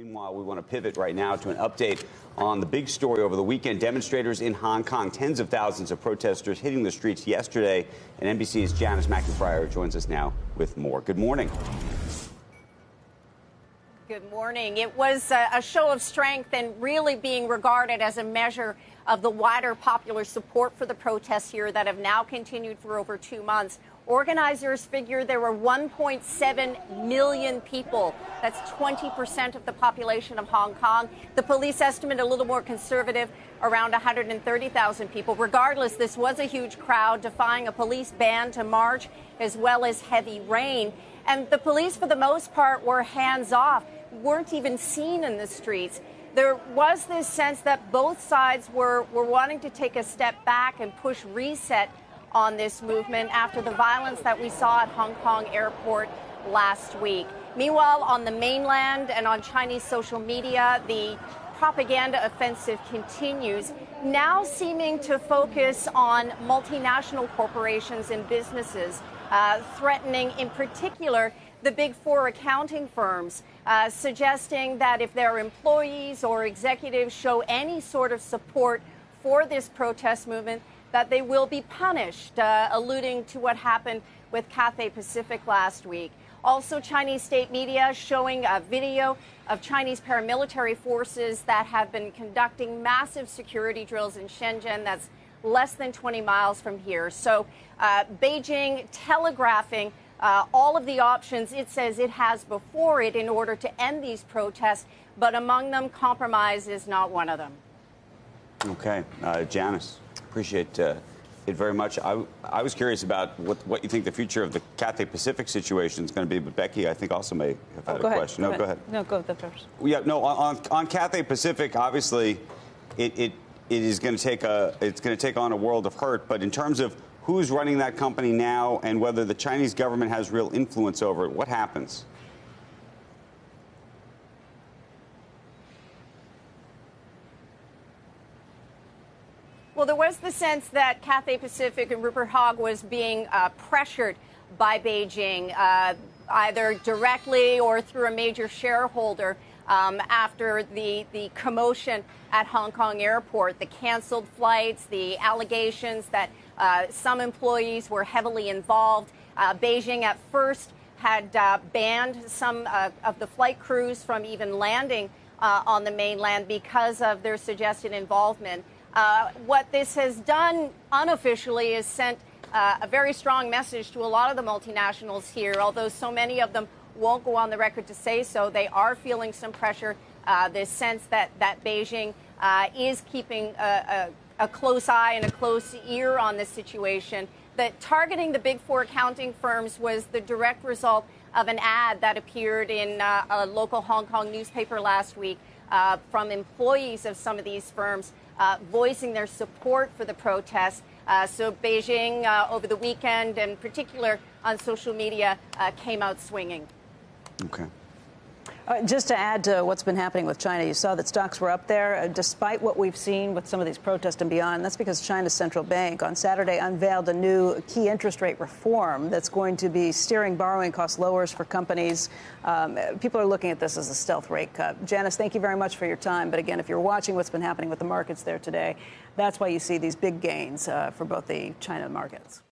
Meanwhile, we want to pivot right now to an update on the big story over the weekend. Demonstrators in Hong Kong, tens of thousands of protesters hitting the streets yesterday. And NBC's Janis Mackey Frayer joins us now with more. Good morning. Good morning. It was a show of strength and really being regarded as a measure of the wider popular support for the protests here that have now continued for over 2 months. Organizers figure there were 1.7 million people. That's 20% of the population of Hong Kong. The police estimate a little more conservative, around 130,000 people. Regardless, this was a huge crowd defying a police ban to march, as well as heavy rain. And the police, for the most part, were hands off, weren't even seen in the streets. There was this sense that both sides were wanting to take a step back and push reset on this movement after the violence that we saw at Hong Kong airport last week. Meanwhile, on the mainland and on Chinese social media, the propaganda offensive continues, now seeming to focus on multinational corporations and businesses, threatening in particular the big four accounting firms, suggesting that if their employees or executives show any sort of support for this protest movement, that they will be punished, alluding to what happened with Cathay Pacific last week. Also, Chinese state media showing a video of Chinese paramilitary forces that have been conducting massive security drills in Shenzhen. That's less than 20 miles from here. So Beijing telegraphing all of the options it says it has before it in order to end these protests, but among them, compromise is not one of them. Okay. Janis, appreciate it very much. I was curious about what you think the future of the Cathay Pacific situation is going to be, but Becky, I think, also may have had a question. Go ahead. No, go first. Yeah, no, on Cathay Pacific, obviously, it is going to take on a world of hurt, but in terms of who's running that company now and whether the Chinese government has real influence over it, what happens? Well, there was the sense that Cathay Pacific and Rupert Hogg was being pressured by Beijing, either directly or through a major shareholder, after the commotion at Hong Kong airport, the canceled flights, the allegations that some employees were heavily involved. Beijing at first had banned some of the flight crews from even landing on the mainland because of their suggested involvement. What this has done unofficially is sent a very strong message to a lot of the multinationals here, although so many of them won't go on the record to say so. They are feeling some pressure, this sense that Beijing is keeping a close eye and a close ear on this situation. That targeting the big four accounting firms was the direct result of an ad that appeared in a local Hong Kong newspaper last week from employees of some of these firms voicing their support for the protests. So Beijing over the weekend, in particular on social media, came out swinging. Okay. Just to add to what's been happening with China, you saw that stocks were up there despite what we've seen with some of these protests and beyond. That's because China's central bank on Saturday unveiled a new key interest rate reform that's going to be steering borrowing cost lowers for companies. People are looking at this as a stealth rate cut. Janis, thank you very much for your time. But again, if you're watching what's been happening with the markets there today, that's why you see these big gains for both the China markets.